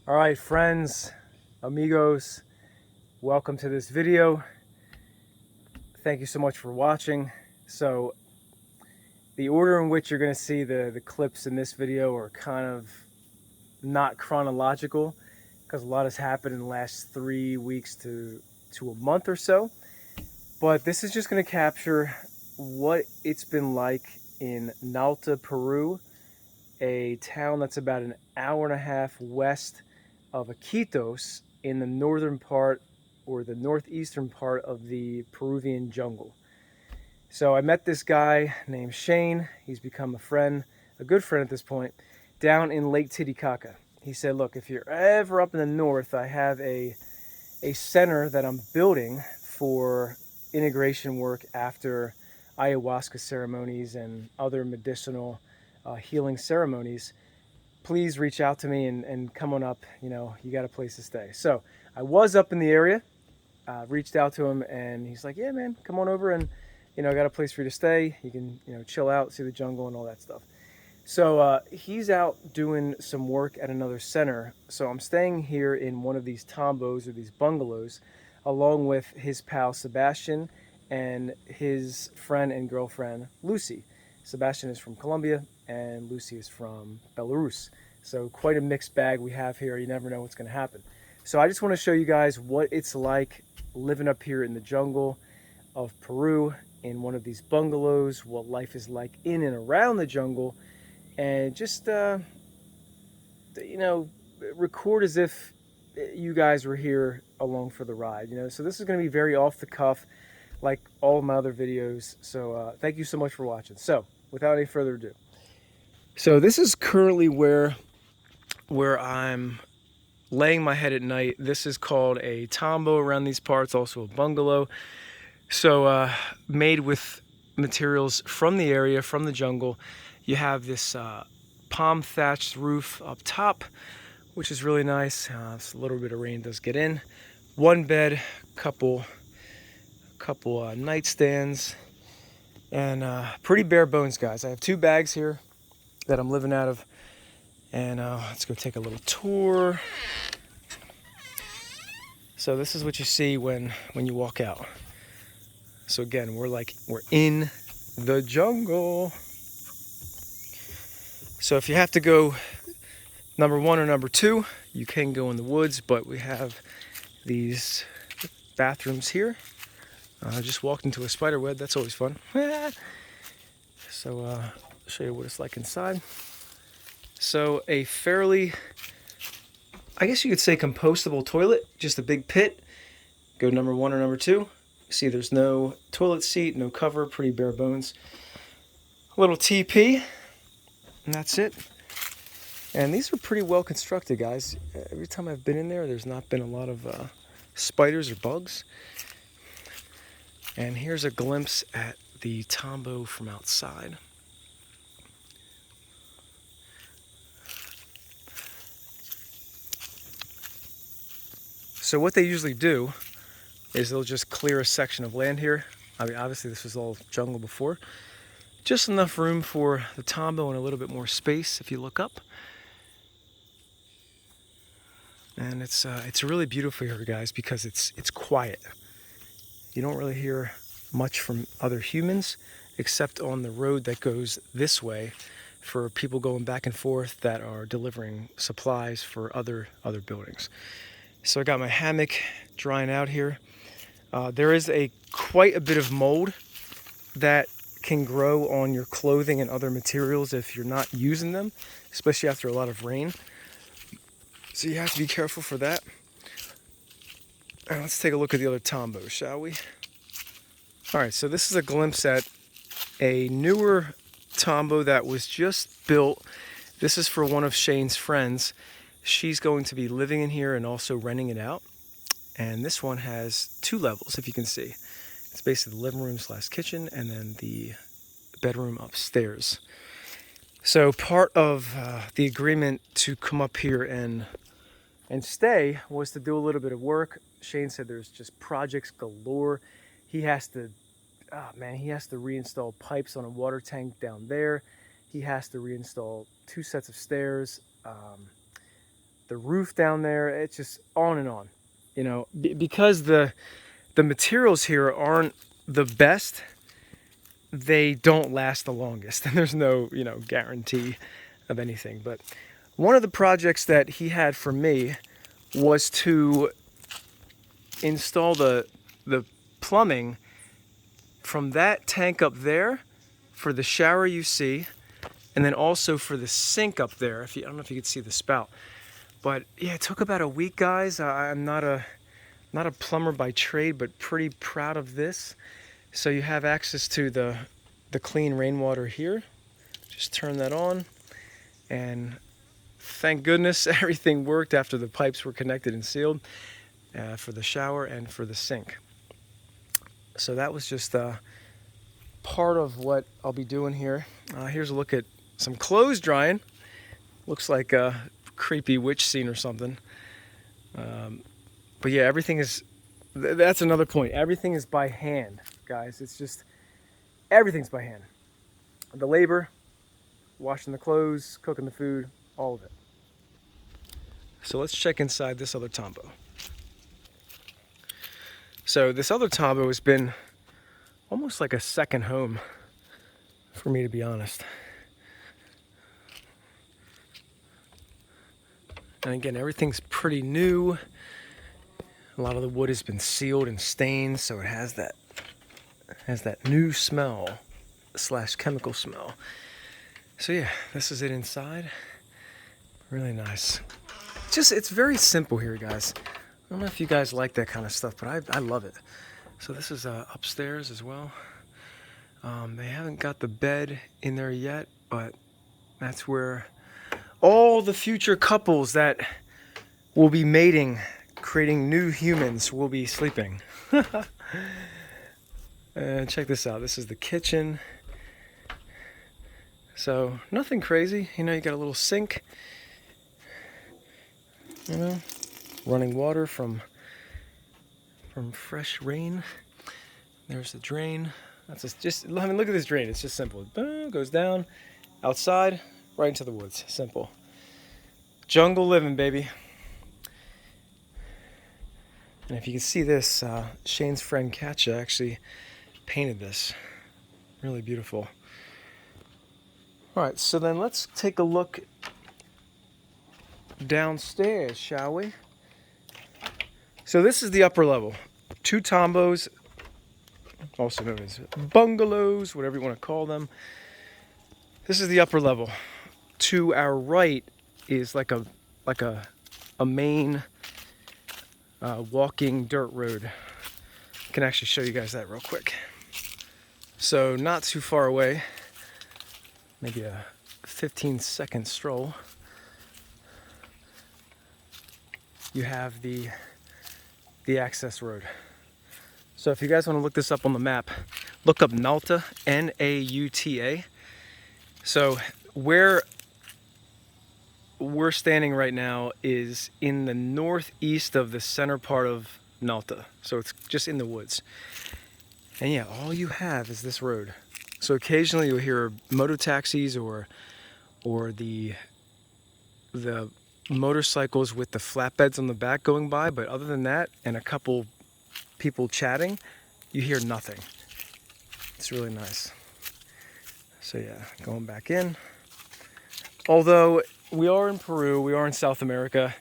All right, friends, amigos, welcome to this video. Thank you so much for watching. So the order in which you're going to see the clips in this video are kind of not chronological because a lot has happened in the last 3 weeks to a month or so. But this is just going to capture what it's been like in Nalta, Peru, a town that's about an hour and a half west of Iquitos in the northern part or the northeastern part of the Peruvian jungle. So I met this guy named Shane. He's become a friend, a good friend at this point, down in Lake Titicaca. He said, look, if you're ever up in the north, I have a center that I'm building for integration work after ayahuasca ceremonies and other medicinal healing ceremonies. Please reach out to me and come on up. You know, you got a place to stay. So I was up in the area, reached out to him, and he's like, yeah, man, come on over, and I got a place for you to stay. You can, chill out, see the jungle and all that stuff. So he's out doing some work at another center. So I'm staying here in one of these tombos or these bungalows, along with his pal Sebastian and his friend and girlfriend Lucy. Sebastian is from Colombia and Lucy is from Belarus. So quite a mixed bag we have here. You never know what's going to happen. So I just want to show you guys what it's like living up here in the jungle of Peru in one of these bungalows, what life is like in and around the jungle, and just record as if you guys were here along for the ride. So this is going to be very off the cuff, like all of my other videos. So thank you so much for watching. So without any further ado, so this is currently where I'm laying my head at night. This is called a tombo around these parts, also a bungalow. So made with materials from the area, from the jungle. You have this palm thatched roof up top, which is really nice. So a little bit of rain does get in. One bed, couple nightstands, and pretty bare bones, guys. I have 2 bags here that I'm living out of, and let's go take a little tour. So this is what you see when you walk out. So again, we're in the jungle. So if you have to go number 1 or number 2, you can go in the woods, but we have these bathrooms here. I just walked into a spider web. That's always fun. So I'll show you what it's like inside. So a fairly, I guess you could say, compostable toilet, just a big pit. Go number 1 or number 2. See, there's no toilet seat, no cover, pretty bare bones. A little TP, and that's it. And these are pretty well constructed, guys. Every time I've been in there, there's not been a lot of spiders or bugs. And here's a glimpse at the tombo from outside. So what they usually do is they'll just clear a section of land here. I mean, obviously this was all jungle before. Just enough room for the tombo and a little bit more space if you look up. And it's really beautiful here, guys, because it's quiet. You don't really hear much from other humans, except on the road that goes this way for people going back and forth that are delivering supplies for other buildings. So I got my hammock drying out here. There is quite a bit of mold that can grow on your clothing and other materials if you're not using them, especially after a lot of rain. So you have to be careful for that. All right, let's take a look at the other tombo, shall we? All right, so this is a glimpse at a newer tombo that was just built. This is for one of Shane's friends. She's going to be living in here and also renting it out. And this one has 2 levels, if you can see. It's basically the living room / kitchen, and then the bedroom upstairs. So part of the agreement to come up here and stay was to do a little bit of work. Shane said there's just projects galore. He has to reinstall pipes on a water tank down there. He has to reinstall 2 sets of stairs. the roof down there. It's just on and on. You know, because the materials here aren't the best, they don't last the longest. And there's no, you know, guarantee of anything. But one of the projects that he had for me was to install the plumbing from that tank up there for the shower you see, and then also for the sink up there. I don't know if you could see the spout, but yeah, it took about a week, guys. I'm not a plumber by trade, but pretty proud of this. So you have access to the clean rainwater here. Just turn that on, and thank goodness everything worked after the pipes were connected and sealed for the shower and for the sink. So that was just part of what I'll be doing here. Here's a look at some clothes drying. Looks like a creepy witch scene or something. But yeah, everything is, that's another point. Everything is by hand, guys. It's just, everything's by hand. The labor, washing the clothes, cooking the food, all of it. So let's check inside this other Tombow. So this other Tombow has been almost like a second home for me, to be honest. And again, everything's pretty new. A lot of the wood has been sealed and stained, so it has that new smell / chemical smell. So yeah, this is it inside. Really nice. It's very simple here, guys. I don't know if you guys like that kind of stuff, but I love it. So this is upstairs as well. They haven't got the bed in there yet, but that's where all the future couples that will be mating, creating new humans, will be sleeping. And check this out. This is the kitchen. So nothing crazy. You know, you got a little sink. You know, running water from fresh rain. There's the drain. That's just, I mean, look at this drain. It's just simple. Boom, goes down, outside, right into the woods. Simple. Jungle living, baby. And if you can see this, Shane's friend Katja actually painted this. Really beautiful. All right, so then let's take a look downstairs, shall we? So this is the upper level. 2 Tombows, also known as bungalows, whatever you want to call them. This is the upper level. To our right is like a main walking dirt road. I can actually show you guys that real quick. So not too far away, maybe a 15-second stroll, you have the access road. So if you guys want to look this up on the map, look up Nauta, N-A-U-T-A. So where we're standing right now is in the northeast of the center part of Nauta. So it's just in the woods. And yeah, all you have is this road. So occasionally you'll hear motor taxis or the motorcycles with the flatbeds on the back going by, but other than that, and a couple people chatting, you hear nothing. It's really nice. So yeah, going back in. Although we are in Peru, we are in South America,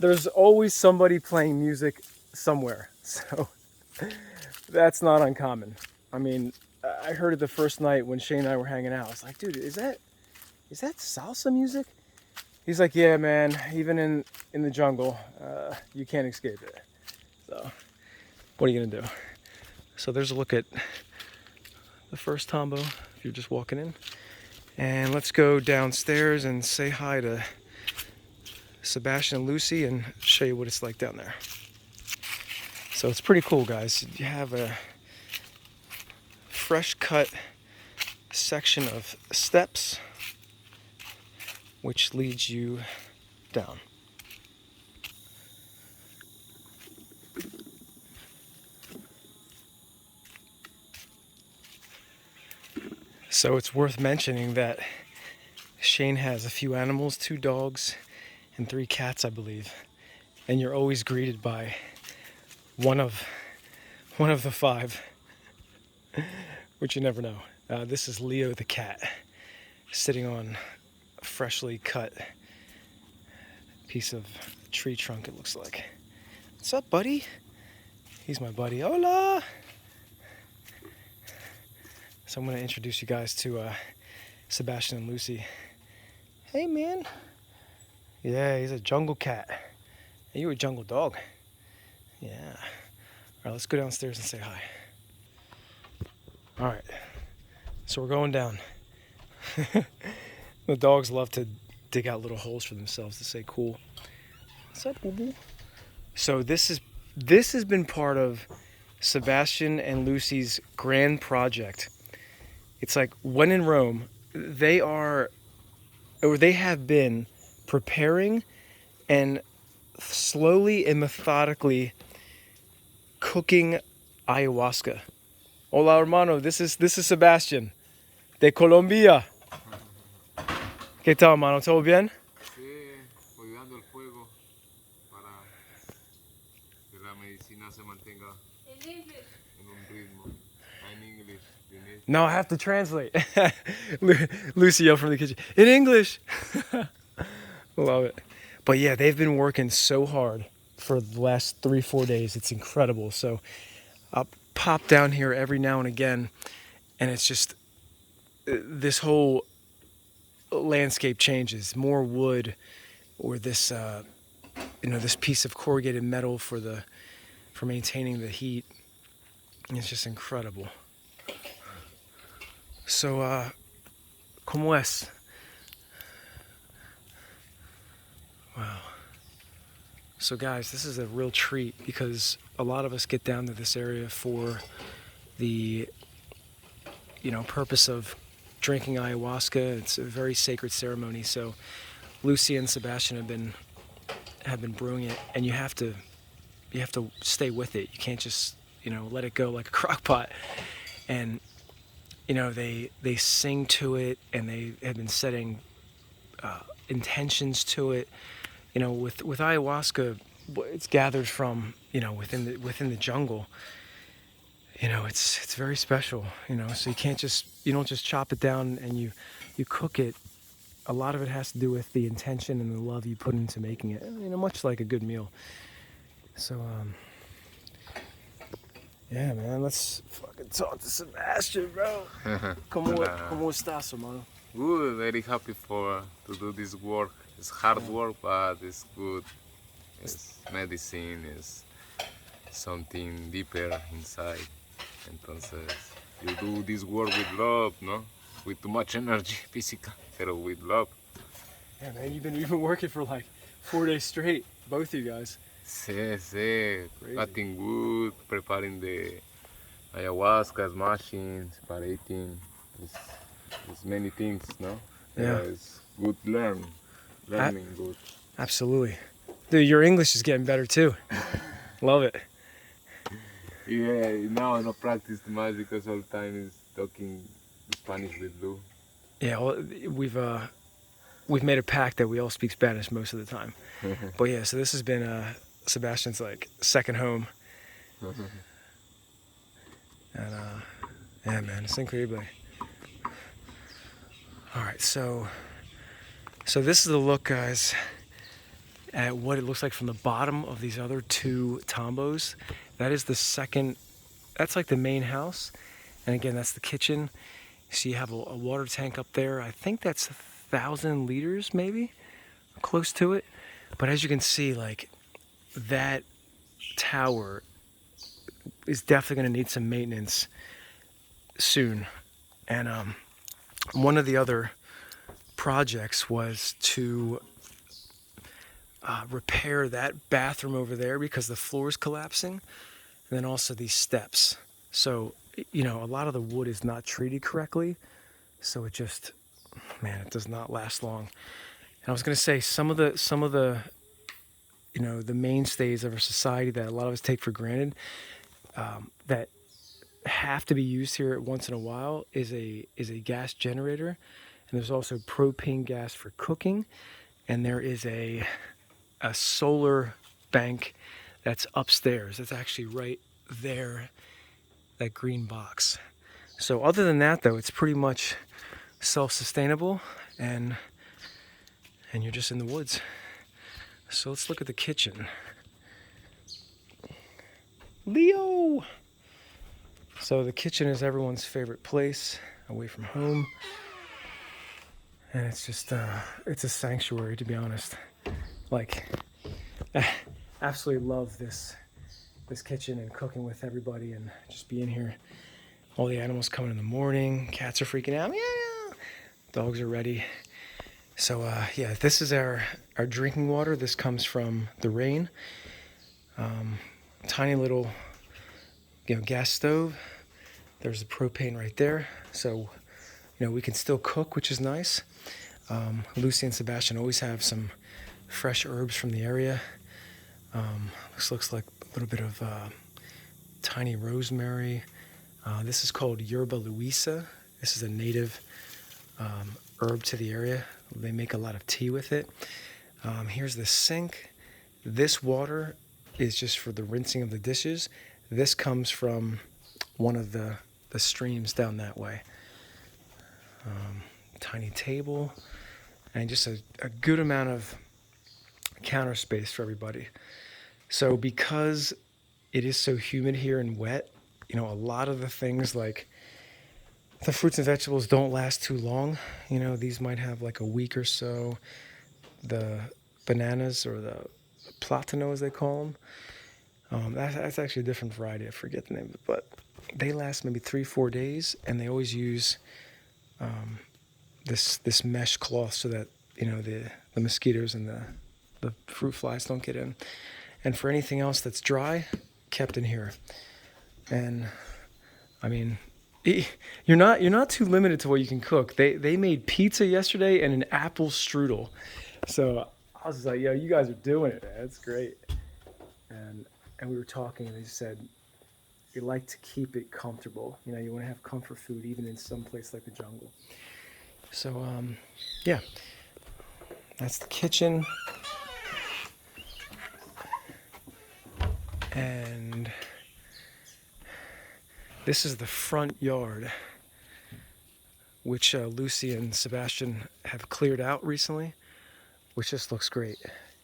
there's always somebody playing music somewhere. So that's not uncommon. I mean, I heard it the first night when Shane and I were hanging out. I was like, dude, is that salsa music? He's like, yeah, man, even in the jungle, you can't escape it. So what are you gonna do? So there's a look at the first Tombow, if you're just walking in. And let's go downstairs and say hi to Sebastian and Lucy and show you what it's like down there. So it's pretty cool, guys. You have a fresh cut section of steps which leads you down. So it's worth mentioning that Shane has a few animals, 2 dogs and 3 cats, I believe. And you're always greeted by one of the 5, which you never know. This is Leo the cat, sitting on a freshly cut piece of tree trunk, it looks like. What's up, buddy? He's my buddy. Hola! So I'm going to introduce you guys to Sebastian and Lucy. Hey, man. Yeah, he's a jungle cat. Hey, you a jungle dog. Yeah. All right, let's go downstairs and say hi. All right. So we're going down. The dogs love to dig out little holes for themselves to say cool. What's up, boo-boo? So this has been part of Sebastian and Lucy's grand project. It's like when in Rome, they have been preparing and slowly and methodically cooking ayahuasca. Hola, hermano. This is Sebastian de Colombia. ¿Qué tal, hermano? ¿Todo bien? Sí, cuidando el fuego para que la medicina se mantenga en un ritmo. In English, you need. No, I have to translate. Lucio from the kitchen. In English. Love it. But yeah, they've been working so hard for the last 3-4 days. It's incredible. So I'll pop down here every now and again, and it's just this whole landscape changes. More wood, or this this piece of corrugated metal for maintaining the heat. It's just incredible. So ¿cómo es? Wow. So guys, this is a real treat because a lot of us get down to this area for the purpose of drinking ayahuasca. It's a very sacred ceremony. So Lucy and Sebastian have been brewing it, and you have to stay with it. You can't just let it go like a crock pot. And they sing to it, and they have been setting intentions to it. With ayahuasca, it's gathered from within the jungle. It's very special. So you don't just chop it down and you cook it. A lot of it has to do with the intention and the love you put into making it. Much like a good meal. So yeah, man, let's fucking talk to Sebastian, bro. ¿Cómo estás, hermano? Good, very happy to do this work. It's hard work, but it's good. It's medicine, it's something deeper inside. Entonces, you do this work with love, no? With too much energy, physical, pero with love. Yeah, man, you've been working for like 4 days straight, both of you guys. Sí, cutting wood, preparing the ayahuasca, smashing, separating. It's many things, no? Yeah. It's good learning good. Absolutely. Dude, your English is getting better too. Love it. Yeah, now I don't practice too much because all the time is talking Spanish with Lou. Yeah, well, we've made a pact that we all speak Spanish most of the time. But yeah, so this has been Sebastian's like second home. And yeah, man, it's incredible. All right, so this is the look, guys, at what it looks like from the bottom of these other 2 tombos. That is the second. That's like the main house, and again, that's the kitchen. So you have a water tank up there. I think that's 1,000 liters, maybe, close to it. But as you can see, like, that tower is definitely going to need some maintenance soon. And one of the other projects was to repair that bathroom over there because the floor is collapsing, and then also these steps. So a lot of the wood is not treated correctly, so it just, man, it does not last long. And I was going to say some of the the mainstays of our society that a lot of us take for granted, that have to be used here once in a while, is a gas generator, and there's also propane gas for cooking, and there is a solar bank that's upstairs. It's actually right there, that green box. So other than that, though, it's pretty much self-sustainable, and you're just in the woods. So let's look at the kitchen. Leo! So the kitchen is everyone's favorite place away from home. And it's just, it's a sanctuary, to be honest. Like, I absolutely love this kitchen and cooking with everybody and just being here. All the animals coming in the morning. Cats are freaking out. Meow. Dogs are ready. So yeah, this is our drinking water. This comes from the rain. Tiny little, gas stove. There's the propane right there. So, we can still cook, which is nice. Lucy and Sebastian always have some fresh herbs from the area. This looks like a little bit of tiny rosemary. This is called Yerba Luisa. This is a native herb to the area. They make a lot of tea with it. Here's the sink. This water is just for the rinsing of the dishes. This comes from one of the streams down that way. Tiny table, and just a good amount of counter space for everybody. So because it is so humid here and wet, a lot of the things like the fruits and vegetables don't last too long. These might have like a week or so. The bananas, or the platano as they call them, that's actually a different variety. I forget the name of it, but they last maybe 3-4 days, and they always use this mesh cloth so that the mosquitoes and the fruit flies don't get in. And for anything else that's dry, kept in here. And I mean, you're not too limited to what you can cook. They made pizza yesterday and an apple strudel. So I was just like, yo, you guys are doing it, man. That's great. And we were talking, and they said they like to keep it comfortable. You want to have comfort food even in some place like the jungle. So yeah, that's the kitchen. And this is the front yard, which Lucy and Sebastian have cleared out recently, which just looks great.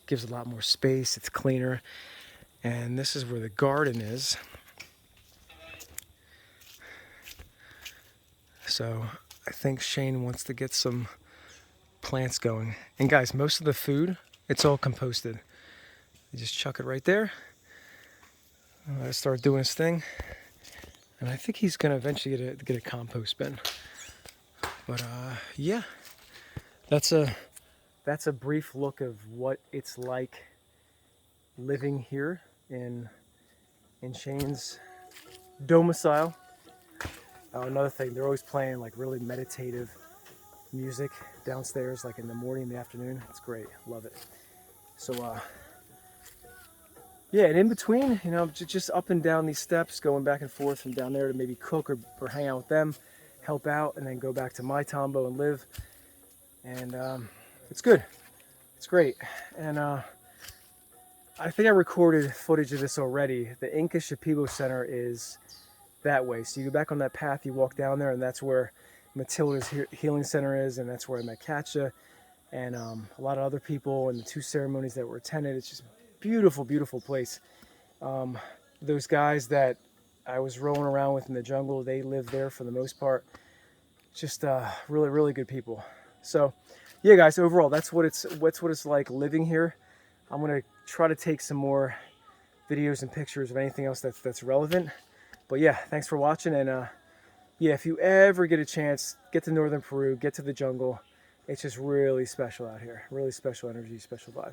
Gives a lot more space, it's cleaner. And this is where the garden is. So I think Shane wants to get some plants going. And guys, most of the food, it's all composted. You just chuck it right there. Let it start doing his thing. And I think he's gonna eventually get a compost bin. But yeah, that's a brief look of what it's like living here in Shane's domicile. Another thing, they're always playing like really meditative music downstairs, like in the morning, in the afternoon. It's great, love it. So yeah, and in between, just up and down these steps, going back and forth from down there to maybe cook or hang out with them, help out, and then go back to my tombo and live. And it's good. It's great. And I think I recorded footage of this already. The Inca Shipibo Center is that way. So you go back on that path, you walk down there, and that's where Matilda's Healing Center is, and that's where I met Katja and a lot of other people, and the 2 ceremonies that were attended. It's just a beautiful, beautiful place. Those guys that I was rolling around with in the jungle, they live there for the most part. Just really, really good people. So yeah, guys, overall, that's what it's like living here. I'm gonna try to take some more videos and pictures of anything else that's relevant. But yeah, thanks for watching, and yeah, if you ever get a chance, get to northern Peru, get to the jungle. It's just really special out here. Really special energy, special vibe.